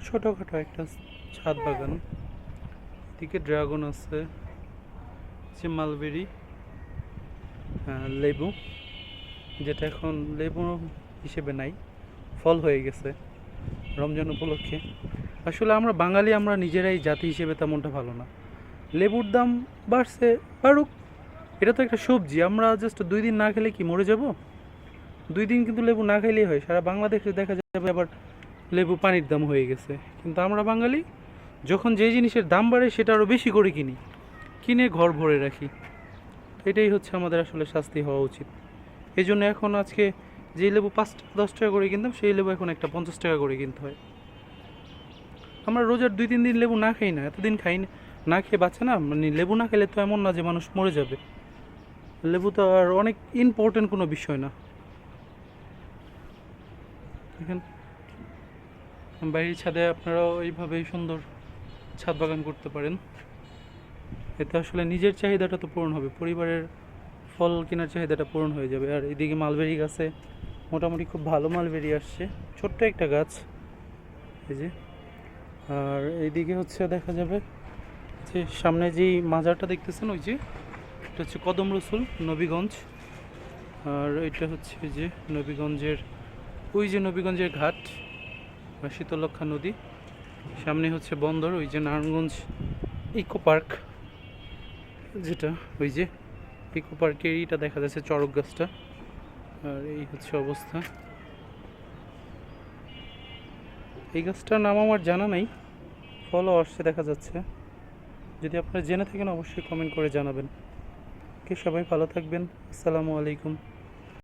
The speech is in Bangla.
ছোটোখাটো একটা ছাদ বাগান। এদিকে ড্রাগন আছে, যে মালবেরি, লেবু, যেটা এখন লেবু হিসেবে নাই, ফল হয়ে গেছে রমজান উপলক্ষে। আসলে আমরা বাঙালি, আমরা নিজেরাই জাতি হিসেবে তেমনটা ভালো না। লেবুর দাম বাড়ছে, বাড়ুক, এটা তো একটা সবজি। আমরা জাস্ট 2 দিন না খেলে কি মরে যাব? 2 দিন কিন্তু লেবু না খেলেই হয়। সারা বাংলাদেশে দেখা যাবে আবার লেবু পানির দাম হয়ে গেছে। কিন্তু আমরা বাঙালি যখন যে জিনিসের দাম বাড়ে সেটা আরও বেশি করে কিনি, কিনে ঘর ভরে রাখি। এটাই হচ্ছে আমাদের আসলে শাস্তি হওয়া উচিত। এই জন্য এখন আজকে যে লেবু 5 টাকা 10 টাকা করে কিনতাম, সেই লেবু এখন একটা 50 টাকা করে কিনতে হয়। আমরা রোজার 2-3 দিন লেবু না খাই না, এতদিন খাই না, না খেয়ে বাঁচে না। মানে লেবু না খেলে তো এমন না যে মানুষ মরে যাবে। লেবু তো আর অনেক ইম্পর্টেন্ট কোনো বিষয় না। দেখেন, বাড়ির ছাদে আপনারাও এইভাবেই সুন্দর ছাদ বাগান করতে পারেন। এতে আসলে নিজের চাহিদাটা তো পূরণ হবে, পরিবারের ফল কেনার চাহিদাটা পূরণ হয়ে যাবে। আর এদিকে মালবেরি গাছে মোটামুটি খুব ভালো মালবেরি আসছে, ছোট্ট একটা গাছ, এই যে। আর এইদিকে হচ্ছে দেখা যাবে যে সামনে যেই মাজারটা দেখতেছেন, ওই যে এটা হচ্ছে কদম রসুল নবীগঞ্জ। আর এটা হচ্ছে যে নবীগঞ্জের, ওই যে নবীগঞ্জের ঘাট বা শীতলক্ষা নদী। সামনে হচ্ছে বন্দর, ওই যে নারায়ণগঞ্জ ইকো পার্ক, যেটা ওই যে ইকো পার্কের এইটা দেখা যাচ্ছে, চড়ক গাছটা। আর এই হচ্ছে অবস্থা। এই গাছটার নাম আমার জানা নাই, ফলও আসছে দেখা যাচ্ছে। যদি আপনারা জেনে থাকেন অবশ্যই কমেন্ট করে জানাবেন। সবাই ভালো থাকবেন। আসসালামু আলাইকুম।